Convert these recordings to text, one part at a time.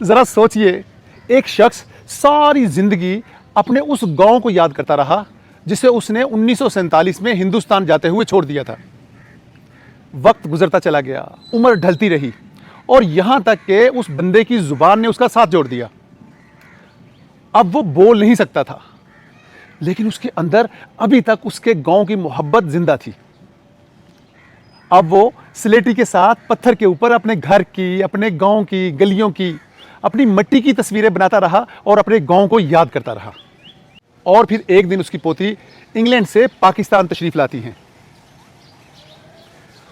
ज़रा सोचिए, एक शख्स सारी ज़िंदगी अपने उस गांव को याद करता रहा जिसे उसने 1947 में हिंदुस्तान जाते हुए छोड़ दिया था। वक्त गुजरता चला गया, उम्र ढलती रही और यहां तक कि उस बंदे की जुबान ने उसका साथ जोड़ दिया। अब वो बोल नहीं सकता था, लेकिन उसके अंदर अभी तक उसके गांव की मोहब्बत जिंदा थी। अब वो स्लेटी के साथ पत्थर के ऊपर अपने घर की, अपने गांव की, गलियों की, अपनी मिट्टी की तस्वीरें बनाता रहा और अपने गांव को याद करता रहा। और फिर एक दिन उसकी पोती इंग्लैंड से पाकिस्तान तशरीफ लाती हैं।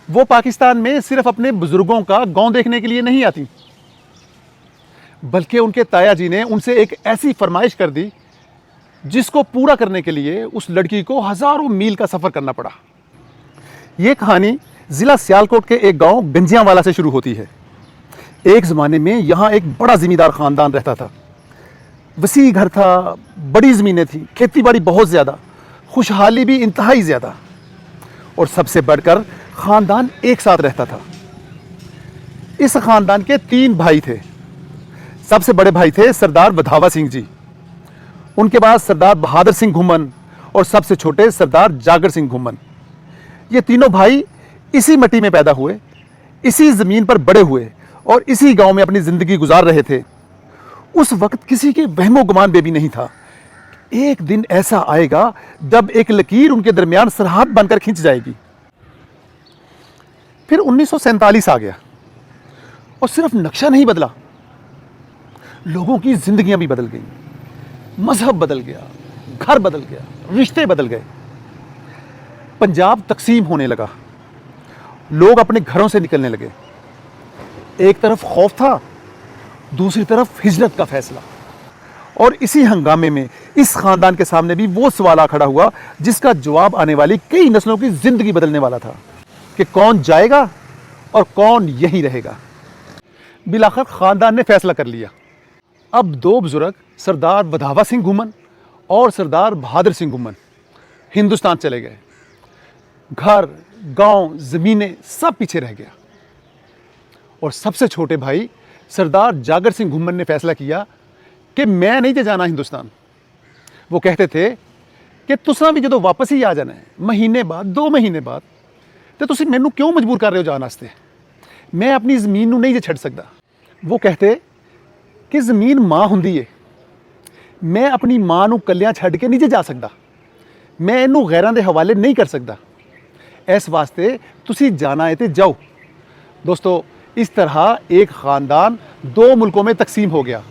वो पाकिस्तान में सिर्फ अपने बुजुर्गों का गांव देखने के लिए नहीं आती, बल्कि उनके ताया जी ने उनसे एक ऐसी फरमाइश कर दी जिसको पूरा करने के लिए उस लड़की को हजारों मील का सफर करना पड़ा। ये कहानी जिला सियालकोट के एक गांव गंजियांवाला से शुरू होती है। एक ज़माने में यहाँ एक बड़ा ज़मींदार ख़ानदान रहता था। वसी घर था, बड़ी ज़मीनें थी, खेती बाड़ी बहुत ज़्यादा, खुशहाली भी इंतहाई ज़्यादा, और सबसे बढ़कर ख़ानदान एक साथ रहता था। इस ख़ानदान के 3 भाई थे। सबसे बड़े भाई थे सरदार वधावा सिंह जी, उनके बाद सरदार बहादुर सिंह घुमन और सबसे छोटे सरदार जागर सिंह घुमन। ये तीनों भाई इसी मिट्टी में पैदा हुए, इसी ज़मीन पर बड़े हुए और इसी गांव में अपनी ज़िंदगी गुजार रहे थे। उस वक्त किसी के वहमो गुमान में भी नहीं था एक दिन ऐसा आएगा जब एक लकीर उनके दरमियान सरहद बनकर खिंच जाएगी। फिर 1947 आ गया और सिर्फ नक्शा नहीं बदला, लोगों की जिंदगियां भी बदल गई, मजहब बदल गया, घर बदल गया, रिश्ते बदल गए। पंजाब तकसीम होने लगा, लोग अपने घरों से निकलने लगे। एक तरफ खौफ था, दूसरी तरफ हिजरत का फैसला। और इसी हंगामे में इस खानदान के सामने भी वो सवाल आ खड़ा हुआ जिसका जवाब आने वाली कई नस्लों की जिंदगी बदलने वाला था कि कौन जाएगा और कौन यहीं रहेगा। बिलाखिर खानदान ने फैसला कर लिया। अब 2 बुजुर्ग सरदार वधावा सिंह घुमन और सरदार बहादुर सिंह घुमन हिंदुस्तान चले गए। घर, गांव, जमीनें सब पीछे रह गया और सबसे छोटे भाई सरदार जागर सिंह घुमन ने फैसला किया कि मैं नहीं ते जाना हिंदुस्तान। वो कहते थे कि तुसां भी जदों वापस ही आ जाना है महीने बाद, 2 महीने बाद, तो तुसीं मैनू क्यों मजबूर कर रहे हो जाने वास्ते? मैं अपनी ज़मीन नू नहीं जे छड़ सकदा। वो कहते कि ज़मीन माँ हुंदी है, मैं अपनी माँ नू कल्लियां छड़ के नहीं जे जा सकदा, मैं इनू गैरां दे हवाले नहीं कर सकदा। इस वास्ते तुसीं जाना है तो जाओ। दोस्तों, इस तरह एक ख़ानदान 2 मुल्कों में तकसीम हो गया,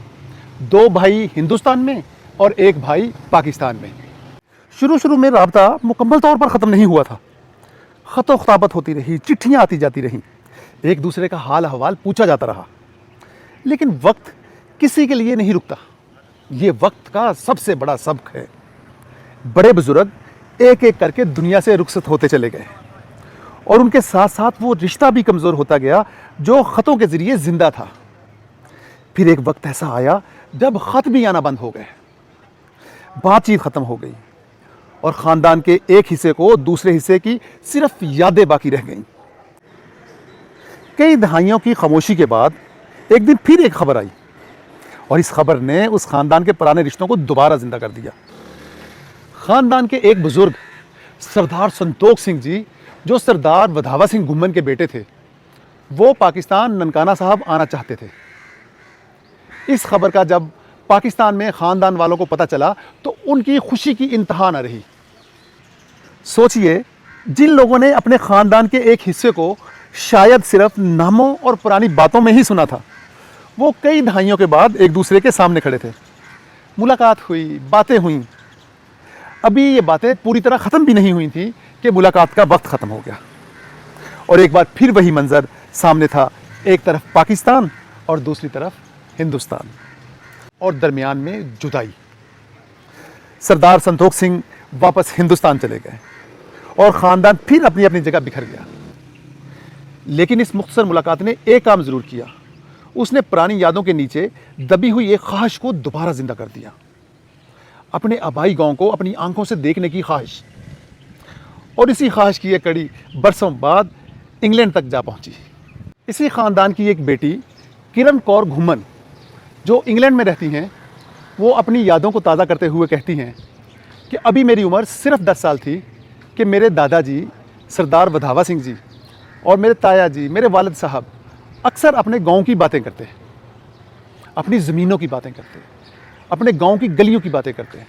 2 भाई हिंदुस्तान में और 1 भाई पाकिस्तान में। शुरू में राब्ता मुकम्मल तौर पर ख़त्म नहीं हुआ था। ख़त ख़ताबत होती रही, चिट्ठियाँ आती जाती रहीं, एक दूसरे का हाल अहवाल पूछा जाता रहा। लेकिन वक्त किसी के लिए नहीं रुकता। ये वक्त का सबसे बड़ा सबक है। बड़े बुजुर्ग एक एक करके दुनिया से रुखसत होते चले गए और उनके साथ साथ वो रिश्ता भी कमज़ोर होता गया जो ख़तों के ज़रिए ज़िंदा था। फिर एक वक्त ऐसा आया जब ख़त भी आना बंद हो गए, बातचीत ख़त्म हो गई और ख़ानदान के एक हिस्से को दूसरे हिस्से की सिर्फ यादें बाकी रह गईं। कई दहाइयों की खामोशी के बाद एक दिन फिर एक खबर आई और इस खबर ने उस ख़ानदान के पुराने रिश्तों को दोबारा ज़िंदा कर दिया। ख़ानदान के एक बुज़ुर्ग सरदार संतोख सिंह जी, जो सरदार वधावा सिंह घुमन के बेटे थे, वो पाकिस्तान ननकाना साहब आना चाहते थे। इस खबर का जब पाकिस्तान में ख़ानदान वालों को पता चला तो उनकी खुशी की इंतहा न रही। सोचिए, जिन लोगों ने अपने ख़ानदान के एक हिस्से को शायद सिर्फ नामों और पुरानी बातों में ही सुना था, वो कई दहाइयों के बाद एक दूसरे के सामने खड़े थे। मुलाकात हुई, बातें हुई। अभी ये बातें पूरी तरह ख़त्म भी नहीं हुई थी कि मुलाकात का वक्त ख़त्म हो गया और एक बार फिर वही मंज़र सामने था। एक तरफ पाकिस्तान और दूसरी तरफ हिंदुस्तान और दरमियान में जुदाई। सरदार संतोख सिंह वापस हिंदुस्तान चले गए और ख़ानदान फिर अपनी अपनी जगह बिखर गया। लेकिन इस मुख्तसर मुलाकात ने एक काम ज़रूर किया, उसने पुरानी यादों के नीचे दबी हुई एक ख्वाहिश को दोबारा ज़िंदा कर दिया। अपने आबाई गांव को अपनी आंखों से देखने की ख्वाहिश। और इसी ख्वाहिश की एक कड़ी बरसों बाद इंग्लैंड तक जा पहुंची। इसी ख़ानदान की एक बेटी किरण कौर घुमन जो इंग्लैंड में रहती हैं, वो अपनी यादों को ताज़ा करते हुए कहती हैं कि अभी मेरी उम्र सिर्फ 10 साल थी कि मेरे दादाजी सरदार वधावा सिंह जी और मेरे ताया जी, मेरे वालिद साहब अक्सर अपने गांव की बातें करते हैं, अपनी ज़मीनों की बातें करते हैं, अपने गांव की गलियों की बातें करते हैं,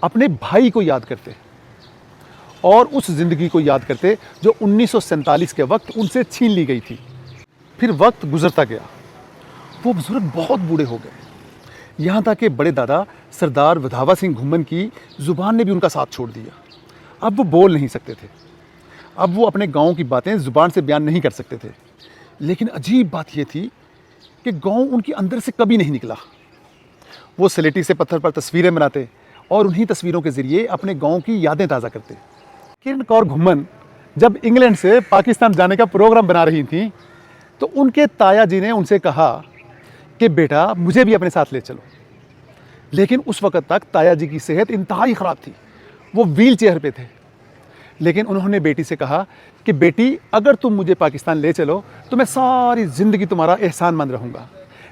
अपने भाई को याद करते और उस ज़िंदगी को याद करते जो 1947 के वक्त उनसे छीन ली गई थी। फिर वक्त गुजरता गया, वो बुजुर्ग बहुत बूढ़े हो गए, यहाँ तक कि बड़े दादा सरदार वधावा सिंह घुम्मन की ज़ुबान ने भी उनका साथ छोड़ दिया। अब वो बोल नहीं सकते थे, अब वो अपने गांव की बातें ज़ुबान से बयान नहीं कर सकते थे। लेकिन अजीब बात ये थी कि गांव उनके अंदर से कभी नहीं निकला। वो स्लेटी से पत्थर पर तस्वीरें बनाते और उन्हीं तस्वीरों के ज़रिए अपने गांव की यादें ताज़ा करते। किरण कौर घुम्मन जब इंग्लैंड से पाकिस्तान जाने का प्रोग्राम बना रही थी तो उनके ताया जी ने उनसे कहा कि बेटा मुझे भी अपने साथ ले चलो। लेकिन उस वक्त तक ताया जी की सेहत इंतहाई ख़राब थी, वो व्हील चेयर पे थे। लेकिन उन्होंने बेटी से कहा कि बेटी अगर तुम मुझे पाकिस्तान ले चलो तो मैं सारी ज़िंदगी तुम्हारा एहसानमंद रहूँगा।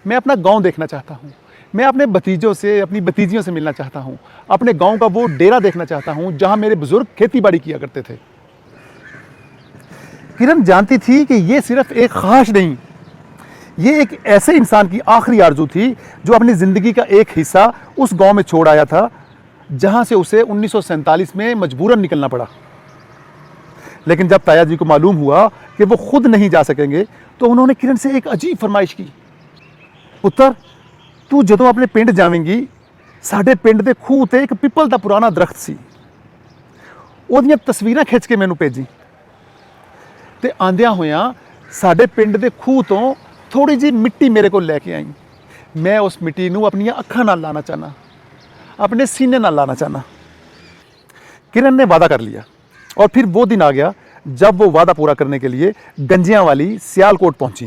मैं अपना गांव देखना चाहता हूँ, मैं अपने भतीजों से, अपनी भतीजियों से मिलना चाहता हूँ, अपने गांव का वो डेरा देखना चाहता हूँ जहाँ मेरे बुज़ुर्ग खेती बाड़ी किया करते थे। किरण जानती थी कि ये सिर्फ एक ख्वाहिश नहीं, ये एक ऐसे इंसान की आखिरी आरज़ू थी जो अपनी ज़िंदगी का एक हिस्सा उस गांव में छोड़ आया था जहाँ से उसे 1947 में मजबूरन निकलना पड़ा। लेकिन जब ताया जी को मालूम हुआ कि वो खुद नहीं जा सकेंगे तो उन्होंने किरण से एक अजीब फरमाइश की, पुत्र तू जदों अपने पिंड जावेंगी साडे पिंड दे खूह ते एक पिपल दा पुराना दरख्त सी, ओदियां तस्वीरां खिंच के मैनू भेजी ते आंदियां होयां साडे पिंड दे खूह तो थोड़ी जी मिट्टी मेरे को लैके आई। मैं उस मिट्टी नू अपनियां अखां नाल लाना चाहना, अपने सीने नाल लाना चाहना। किरण ने वादा कर लिया और फिर वो दिन आ गया जब वो वादा पूरा करने के लिए गंजियां वाली सियालकोट पहुंची।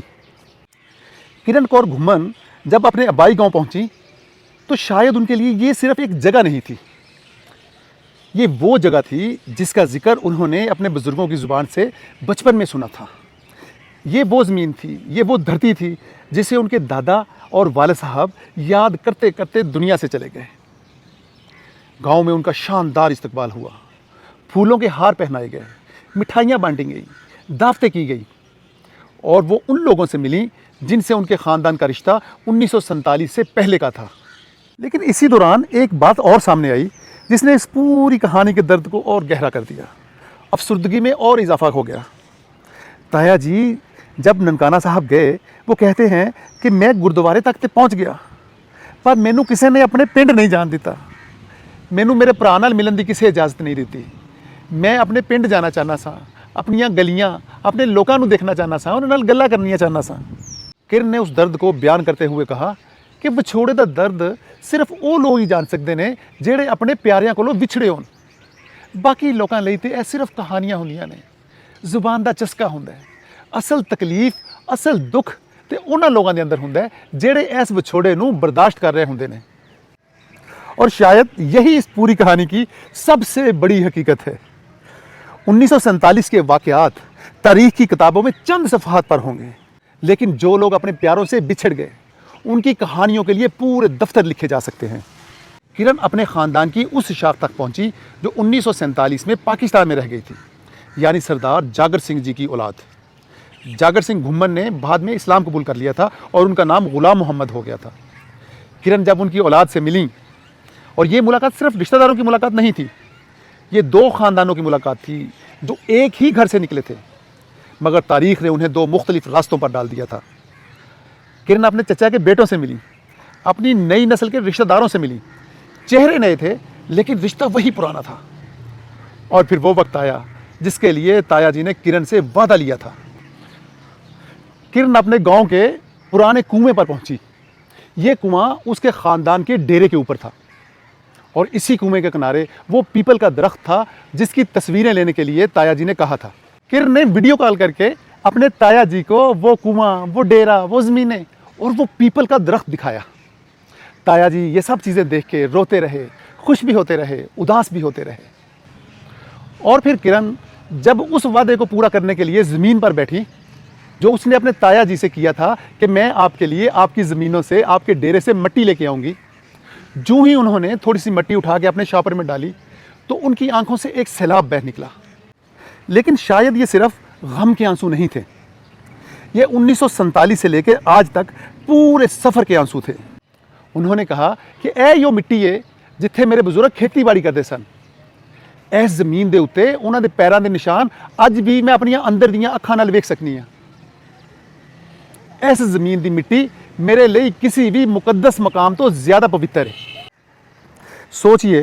किरण कौर घुम्मन जब अपने आबाई गांव पहुंची तो शायद उनके लिए ये सिर्फ एक जगह नहीं थी, ये वो जगह थी जिसका जिक्र उन्होंने अपने बुजुर्गों की ज़ुबान से बचपन में सुना था। ये वो ज़मीन थी, ये वो धरती थी जिसे उनके दादा और वाले साहब याद करते करते दुनिया से चले गए। गांव में उनका शानदार इस्तकबाल हुआ, फूलों के हार पहनाए गए, मिठाइयाँ बांटी गई, दावतें की गई और वो उन लोगों से मिली जिनसे उनके ख़ानदान का रिश्ता 1947 से पहले का था। लेकिन इसी दौरान एक बात और सामने आई जिसने इस पूरी कहानी के दर्द को और गहरा कर दिया। अफसुर्दगी में और इजाफा हो गया। ताया जी जब ननकाना साहब गए वो कहते हैं कि मैं गुरुद्वारे तक तो पहुँच गया पर मैनू किसी ने अपने पिंड नहीं जान दिता, मैनू मेरे भरा नाल मिलन की किसी इजाज़त नहीं दी। मैं अपने पिंड जाना चाहना सा, अपनियां गलियां, अपने लोगों को देखना चाहना सा, उन्हां नाल गल्लां करनियां चाहना सा। किरण ने उस दर्द को बयान करते हुए कहा कि विछोड़े का दर्द सिर्फ वो लोग ही जान सकते हैं ਜਿਹੜੇ अपने प्यारिਆਂ कोलों विछड़े होन। बाकी लोगों ਲਈ ਤੇ ਇਹ सिर्फ कहानियां ਹੁੰਦੀਆਂ ਨੇ, ਜ਼ੁਬਾਨ ਦਾ ਚਸਕਾ ਹੁੰਦਾ ਹੈ। असल तकलीफ, असल दुख ਤੇ ਉਹਨਾਂ लोगों के अंदर ਹੁੰਦਾ ਹੈ ਜਿਹੜੇ ਇਸ ਵਿਛੋੜੇ ਨੂੰ बर्दाश्त कर रहे ਹੁੰਦੇ ਨੇ। और शायद यही इस पूरी कहानी की सबसे बड़ी हकीकत है। 1947 के वाक़यात तारीख़ की किताबों में चंद सफ़हात पर होंगे, लेकिन जो लोग अपने प्यारों से बिछड़ गए उनकी कहानियों के लिए पूरे दफ्तर लिखे जा सकते हैं। किरण अपने ख़ानदान की उस शाख तक पहुंची जो 1947 में पाकिस्तान में रह गई थी, यानी सरदार जागर सिंह जी की औलाद। जागर सिंह घुम्मन ने बाद में इस्लाम कबूल कर लिया था और उनका नाम ग़ुलाम मोहम्मद हो गया था। किरण जब उनकी औलाद से मिली, और ये मुलाकात सिर्फ रिश्तेदारों की मुलाकात नहीं थी, ये दो ख़ानदानों की मुलाकात थी जो एक ही घर से निकले थे, मगर तारीख़ ने उन्हें दो मुख्तलिफ रास्तों पर डाल दिया था। किरण अपने चचा के बेटों से मिली, अपनी नई नस्ल के रिश्तेदारों से मिली। चेहरे नए थे लेकिन रिश्ता वही पुराना था। और फिर वो वक्त आया जिसके लिए ताया जी ने किरण से वादा लिया था। किरण अपने गांव के पुराने कुएं पर पहुंची। ये कुआं उसके ख़ानदान के डेरे के ऊपर था और इसी कुएं के किनारे वो पीपल का दरख्त था जिसकी तस्वीरें लेने के लिए ताया जी ने कहा था। किरण ने वीडियो कॉल करके अपने ताया जी को वो कुआं, वो डेरा, वो ज़मीनें और वो पीपल का दरख्त दिखाया। ताया जी ये सब चीज़ें देख के रोते रहे, खुश भी होते रहे, उदास भी होते रहे। और फिर किरण जब उस वादे को पूरा करने के लिए ज़मीन पर बैठी जो उसने अपने ताया जी से किया था कि मैं आपके लिए आपकी ज़मीनों से, आपके डेरे से मिट्टी लेके आऊँगी। जो ही उन्होंने थोड़ी सी मिट्टी उठा के अपने शॉपर में डाली तो उनकी आंखों से एक सैलाब बह निकला। लेकिन शायद ये सिर्फ गम के आंसू नहीं थे, ये 1947 से लेकर आज तक पूरे सफ़र के आंसू थे। उन्होंने कहा कि ए यो मिट्टी है जिथे मेरे बुजुर्ग खेतीबाड़ी करते सन, इस ज़मीन के उत्ते उन्हों के पैरों के निशान अज भी मैं अपन अंदर दियाँ अखां नाल वेख सकनी हाँ। इस ज़मीन की मिट्टी मेरे लिए किसी भी मुकद्दस मकाम तो ज़्यादा पवित्र है। सोचिए,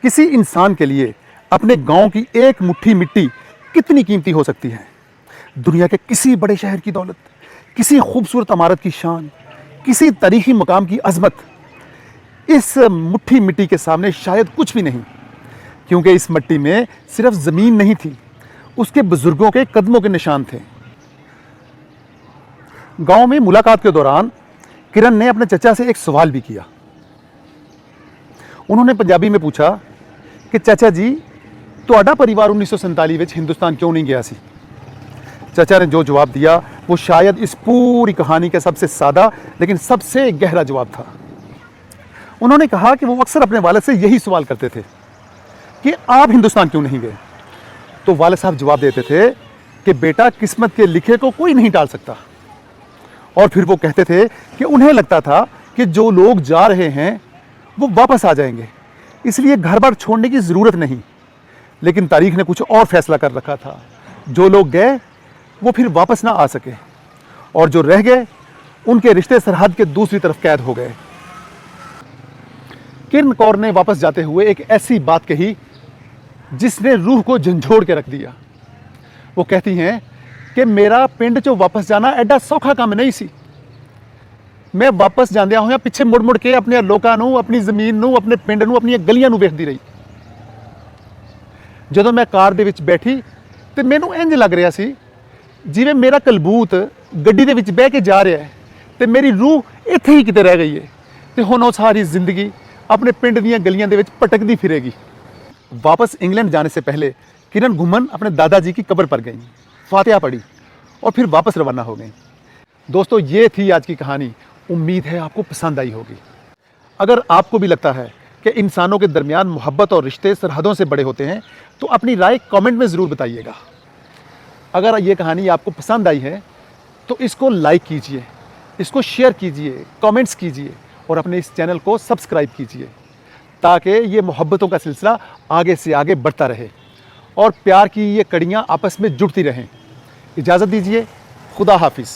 किसी इंसान के लिए अपने गांव की एक मुट्ठी मिट्टी कितनी कीमती हो सकती है। दुनिया के किसी बड़े शहर की दौलत, किसी खूबसूरत इमारत की शान, किसी तारीखी मकाम की अजमत इस मुट्ठी मिट्टी के सामने शायद कुछ भी नहीं, क्योंकि इस मिट्टी में सिर्फ ज़मीन नहीं थी, उसके बुजुर्गों के कदमों के निशान थे। गांव में मुलाकात के दौरान किरण ने अपने चचा से एक सवाल भी किया। उन्होंने पंजाबी में पूछा कि चाचा जी, तुहाडा परिवार 1947 में हिंदुस्तान क्यों नहीं गया सी? चाचा ने जो जवाब दिया वो शायद इस पूरी कहानी का सबसे सादा लेकिन सबसे गहरा जवाब था। उन्होंने कहा कि वो अक्सर अपने वालिद से यही सवाल करते थे कि आप हिंदुस्तान क्यों नहीं गए। तो वालिद साहब जवाब देते थे कि बेटा, किस्मत के लिखे को कोई नहीं टाल सकता। और फिर वो कहते थे कि उन्हें लगता था कि जो लोग जा रहे हैं वो वापस आ जाएंगे, इसलिए घर बार छोड़ने की ज़रूरत नहीं। लेकिन तारीख ने कुछ और फैसला कर रखा था, जो लोग गए वो फिर वापस ना आ सके, और जो रह गए उनके रिश्ते सरहद के दूसरी तरफ कैद हो गए। किरण कौर ने वापस जाते हुए एक ऐसी बात कही जिसने रूह को झंझोड़ के रख दिया। वो कहती हैं कि मेरा पिंड चो वापस जाना एडा सौखा काम नहीं सी। मैं वापस जांदिया होया पिछे मुड़ मुड़ के अपने लोगों नूं, अपनी ज़मीन नूं, अपने पिंड नूं, अपनी गलियां नूं वेखदी रही। जदों मैं कार दे विच बैठी ते मैनूं इंज लग रहा सी जिवें मेरा कलबूत गड्डी दे विच बह के जा रहा है ते मेरी रूह इत्थे ही किते रह गई है ते हुण वो सारी जिंदगी अपने पिंड दीयां गलियां दे विच भटकदी फिरेगी। वापस इंग्लैंड जाने से पहले किरण घुमन अपने दादाजी की कब्र पर गई, फातिहा पढ़ी और फिर वापस रवाना हो गई। दोस्तों, ये थी आज की कहानी। उम्मीद है आपको पसंद आई होगी। अगर आपको भी लगता है कि इंसानों के दरमियान मोहब्बत और रिश्ते सरहदों से बड़े होते हैं तो अपनी राय कमेंट में ज़रूर बताइएगा। अगर ये कहानी आपको पसंद आई है तो इसको लाइक कीजिए, इसको शेयर कीजिए, कमेंट्स कीजिए और अपने इस चैनल को सब्सक्राइब कीजिए, ताकि ये मोहब्बतों का सिलसिला आगे से आगे बढ़ता रहे और प्यार की ये कड़ियाँ आपस में जुड़ती रहें। इजाज़त दीजिए। खुदा हाफिज़।